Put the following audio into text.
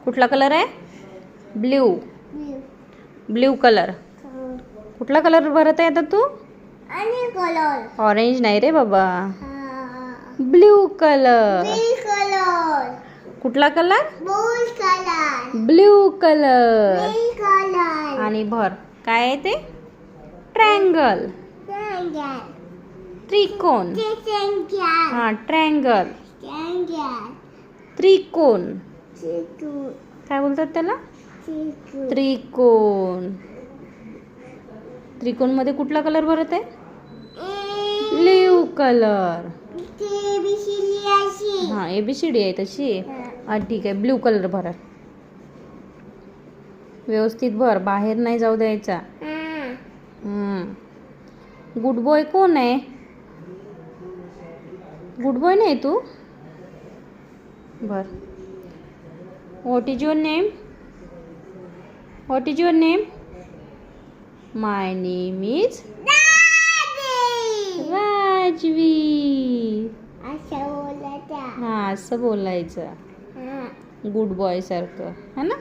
कुठला कलर आहे? Blue. Blue colour. कुठला कलर भरत आहे आता तू? ऑरेंज नाही रे बाबा, ब्ल्यू कलर. कुठला कलर? Blue colour. आणि भर. काय आहे ते? ट्रँगल. त्रिकोण. हा, ट्रँगल. त्रिकोण. काय बोलतात त्याला? त्रिकोण. त्रिकोण मध्ये कुठला कलर भरत आहे? Blue colour. हा, ABCD आहे तशी. हा, ठीक आहे. ब्ल्यू कलर भरा. व्यवस्थित भर, बाहेर नाही जाऊ द्यायचा. गुड बॉय कोण आहे? गुड बॉय नाही तू? बर. What is your name? What is your name? My name is Rajvi. हा, असं बोलायचं गुड बॉय सारखं, है ना?